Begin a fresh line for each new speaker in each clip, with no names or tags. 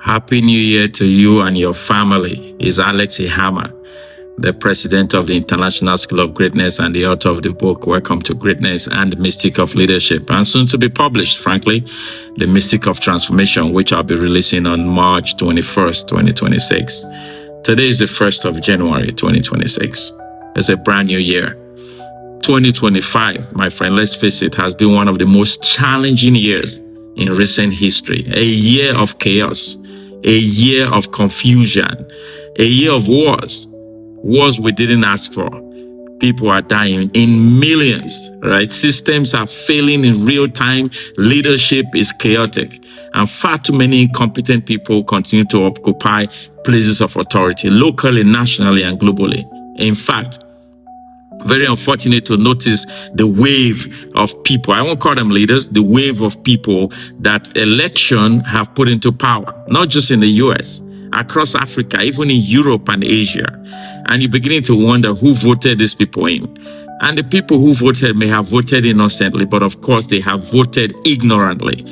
Happy New Year to you and your family. Is Alex Ihama, the president of the International School of Greatness and the author of the book, Welcome to Greatness and the Mystic of Leadership, and soon to be published, frankly, The Mystic of Transformation, which I'll be releasing on March 21st, 2026. Today is the 1st of January, 2026. It's a brand new year. 2025, my friend, let's face it, has been one of the most challenging years in recent history. A year of chaos, a year of confusion, a year of wars we didn't ask for. People are dying in millions, right? Systems are failing in real time. Leadership is chaotic. And far too many incompetent people continue to occupy places of authority, locally, nationally, and globally. In fact, very unfortunate to notice the wave of people, I won't call them leaders, the wave of people that election have put into power, not just in the US, across Africa, even in Europe and Asia. And you're beginning to wonder who voted these people in. And the people who voted may have voted innocently, but of course they have voted ignorantly.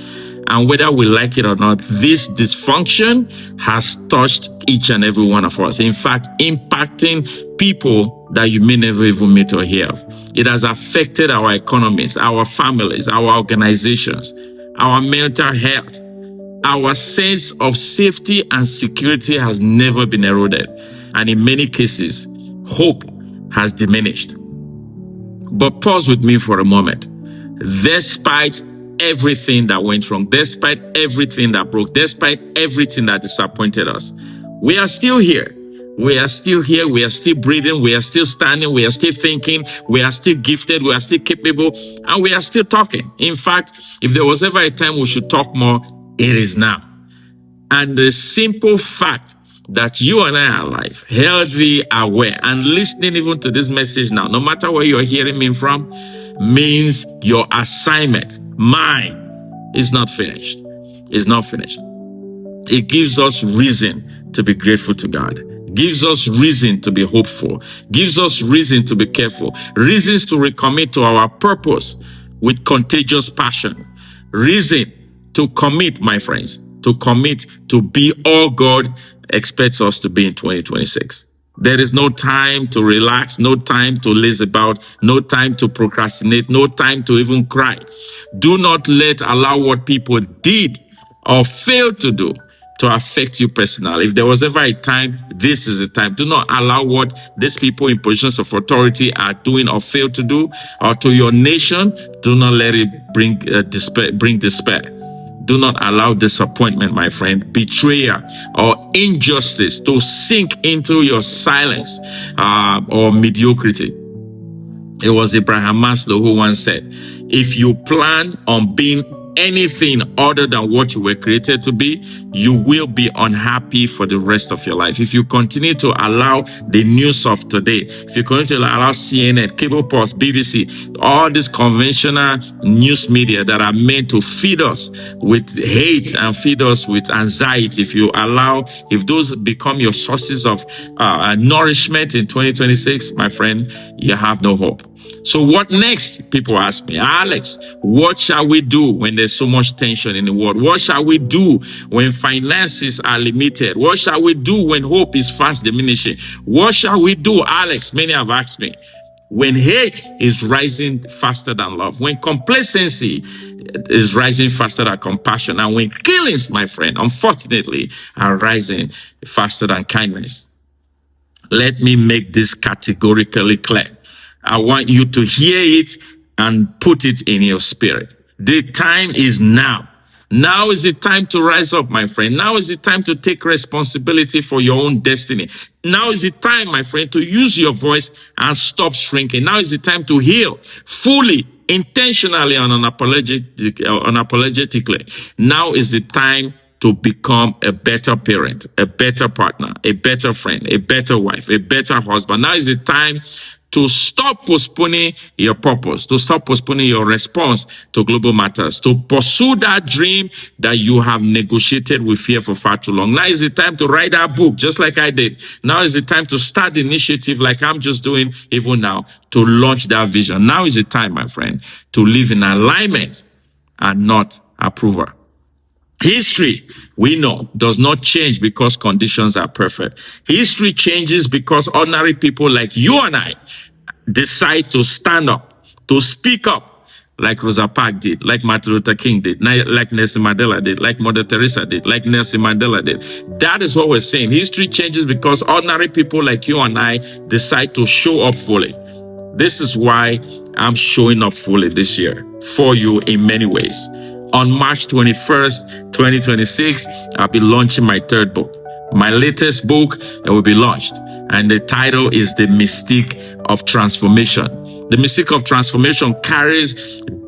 And whether we like it or not, this dysfunction has touched each and every one of us. In fact, impacting people that you may never even meet or hear of. It has affected our economies, our families, our organizations, our mental health. Our sense of safety and security has never been eroded. And in many cases, hope has diminished. But pause with me for a moment. Despite everything that went wrong, despite everything that broke, despite everything that disappointed us, we are still here. We are still here. We are still breathing. We are still standing. We are still thinking. We are still gifted. We are still capable. And we are still talking. In fact, if there was ever a time we should talk more, it is now. And the simple fact that you and I are alive, healthy, aware, and listening even to this message now, no matter where you're hearing me from, means your assignment, mine, is not finished. It's not finished. It gives us reason to be grateful to God. Gives us reason to be hopeful. Gives us reason to be careful. Reasons to recommit to our purpose with contagious passion. Reason to commit, my friends, to commit to be all God expects us to be in 2026. There is no time to relax, no time to laze about, no time to procrastinate, no time to even cry. Do not allow what people did or failed to do to affect you personally. If there was ever a time, this is the time. Do not allow what these people in positions of authority are doing or fail to do, or to your nation. Do not let it bring despair. Do not allow disappointment, my friend, betrayal, or injustice to sink into your silence or mediocrity. It was Abraham Maslow who once said, if you plan on being anything other than what you were created to be, you will be unhappy for the rest of your life. If you continue to allow the news of today, if you continue to allow CNN, Cable Post, BBC, all these conventional news media that are meant to feed us with hate and feed us with anxiety, if those become your sources of nourishment in 2026, my friend, you have no hope. So what next? People ask me, Alex, what shall we do when there's so much tension in the world? What shall we do when finances are limited? What shall we do when hope is fast diminishing? What shall we do, Alex? Many have asked me. When hate is rising faster than love, when complacency is rising faster than compassion, and when killings, my friend, unfortunately, are rising faster than kindness. Let me make this categorically clear. I want you to hear it and put it in your spirit. The time is now. Now is the time to rise up, my friend. Now is the time to take responsibility for your own destiny. Now is the time, my friend, to use your voice and stop shrinking. Now is the time to heal fully, intentionally, and unapologetically. Now is the time to become a better parent, a better partner, a better friend, a better wife, a better husband. Now is the time to stop postponing your purpose, to stop postponing your response to global matters, to pursue that dream that you have negotiated with fear for far too long. Now is the time to write that book, just like I did. Now is the time to start the initiative like I'm just doing even now, to launch that vision. Now is the time, my friend, to live in alignment and not approval. History, we know, does not change because conditions are perfect. History changes because ordinary people like you and I decide to stand up, to speak up, like Rosa Parks did, like Martin Luther King did, like Nelson Mandela did, like Mother Teresa did, like Nelson Mandela did. That is what we're saying. History changes because ordinary people like you and I decide to show up fully. This is why I'm showing up fully this year for you in many ways. On March 21st, 2026, I'll be launching my third book. My latest book will be launched, and the title is The Mystique of Transformation. The Mystique of Transformation carries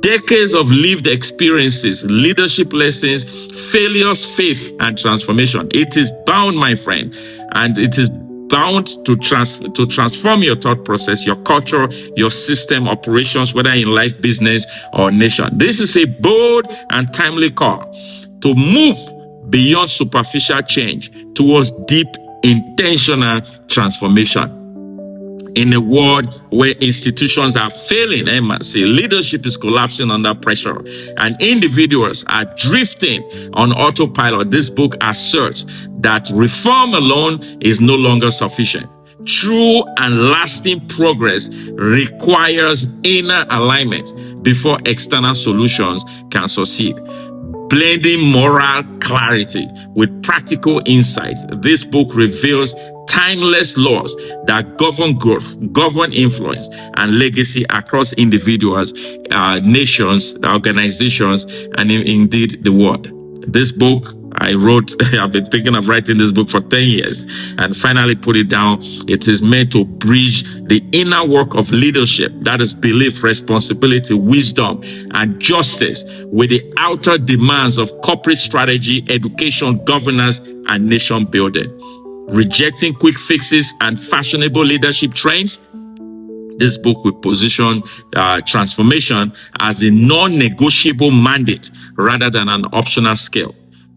decades of lived experiences, leadership lessons, failures, faith, and transformation. It is bound, my friend, and it is bound to transform your thought process, your culture, your system, operations, whether in life, business, or nation. This is a bold and timely call to move beyond superficial change towards deep, intentional transformation. In a world where institutions are failing, leadership is collapsing under pressure, and individuals are drifting on autopilot, this book asserts that reform alone is no longer sufficient. True and lasting progress requires inner alignment before external solutions can succeed. Blending moral clarity with practical insight, this book reveals timeless laws that govern growth, govern influence, and legacy across individuals, nations, organizations, and indeed the world. This book I wrote, I've been thinking of writing this book for 10 years and finally put it down. It is meant to bridge the inner work of leadership, that is belief, responsibility, wisdom, and justice, with the outer demands of corporate strategy, education, governance, and nation building. Rejecting quick fixes and fashionable leadership trends, this book will position transformation as a non-negotiable mandate rather than an optional skill.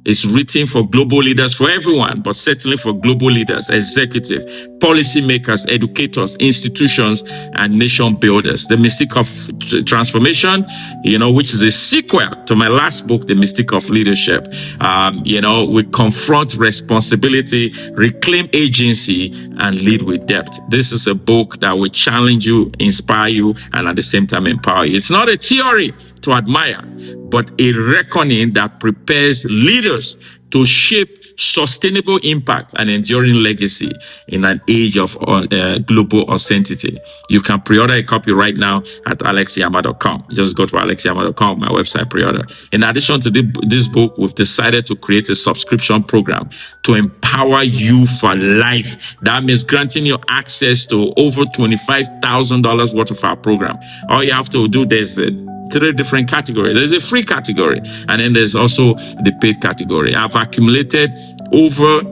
It's written for global leaders, for everyone, but certainly for global leaders, executives, policymakers, educators, institutions, and nation builders. The Mystique of Transformation, which is a sequel to my last book, The Mystique of Leadership. We confront responsibility, reclaim agency, and lead with depth. This is a book that will challenge you, inspire you, and at the same time empower you. It's not a theory to admire, but a reckoning that prepares leaders to shape sustainable impact and enduring legacy in an age of global authenticity. You can pre-order a copy right now at alexihama.com. Just go to alexihama.com, my website, pre-order. In addition to this book, we've decided to create a subscription program to empower you for life. That means granting you access to over $25,000 worth of our program. All you have to do, there's 3 different categories. There's a free category, and then there's also the paid category. I've accumulated over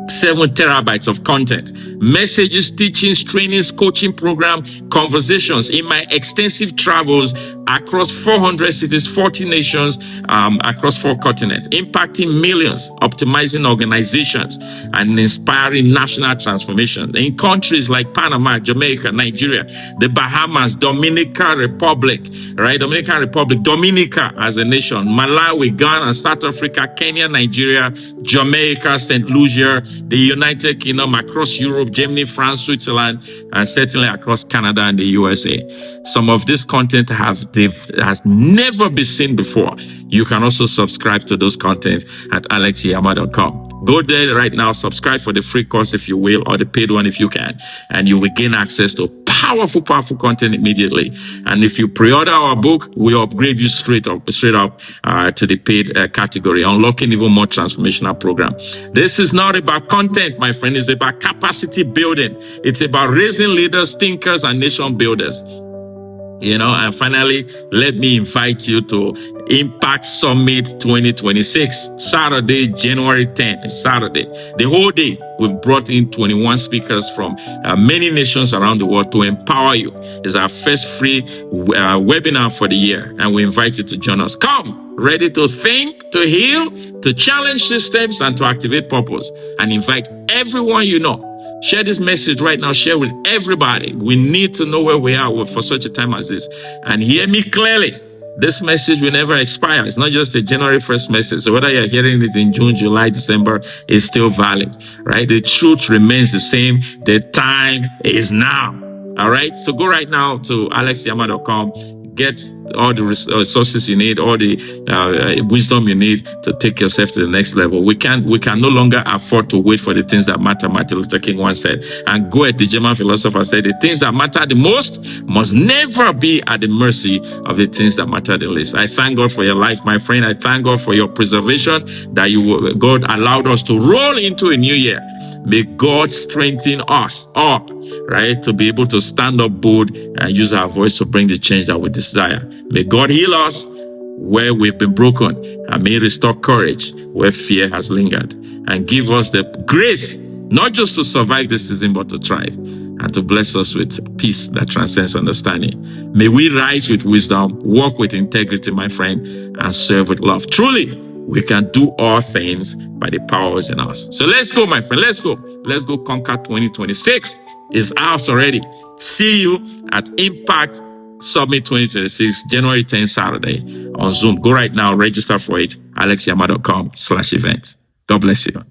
7 terabytes of content, messages, teachings, trainings, coaching program, conversations in my extensive travels across 400 cities, 40 nations, across 4 continents, impacting millions, optimizing organizations, and inspiring national transformation in countries like Panama, Jamaica, Nigeria, the Bahamas, Dominican Republic, Dominica as a nation, Malawi, Ghana, South Africa, Kenya, Nigeria, Jamaica, St. Lucia, the United Kingdom, across Europe, Germany, France, Switzerland, and certainly across Canada and the USA. Some of this content has never been seen before. You can also subscribe to those contents at alexihama.com. Go there right now, subscribe for the free course if you will, or the paid one if you can, and you will gain access to powerful content immediately. And if you pre-order our book, we upgrade you straight up to the paid category, unlocking even more transformational program. This is not about content, my friend. It's about capacity building. It's about raising leaders, thinkers, and nation builders. And finally, let me invite you to Impact Summit 2026, Saturday, January 10th, Saturday. The whole day, we've brought in 21 speakers from many nations around the world to empower you. It's our first free webinar for the year, and we invite you to join us. Come, ready to think, to heal, to challenge systems, and to activate purpose, and invite everyone you know. Share this message right now. Share with everybody. We need to know where we are for such a time as this. And hear me clearly. This message will never expire. It's not just a January 1st message. So whether you're hearing it in June, July, December, it's still valid, right? The truth remains the same. The time is now. All right. So go right now to alexihama.com. Get all the resources you need, all the wisdom you need to take yourself to the next level. We can no longer afford to wait for the things that matter. Martin Luther King once said. And Goethe, the German philosopher, said, the things that matter the most must never be at the mercy of the things that matter the least. I thank God for your life, my friend. I thank God for your preservation, that God allowed us to roll into a new year. May God strengthen us all, right, to be able to stand up bold and use our voice to bring the change that we desire. May God heal us where we've been broken, and may restore courage where fear has lingered, and give us the grace not just to survive this season, but to thrive, and to bless us with peace that transcends understanding. May we rise with wisdom, walk with integrity, my friend, and serve with love. Truly, we can do all things by the powers in us. So let's go, my friend. Let's go. Let's go conquer 2026. It's ours already. See you at Impact Summit 2026, January 10th, Saturday on Zoom. Go right now, register for it, alexihama.com/event. God bless you.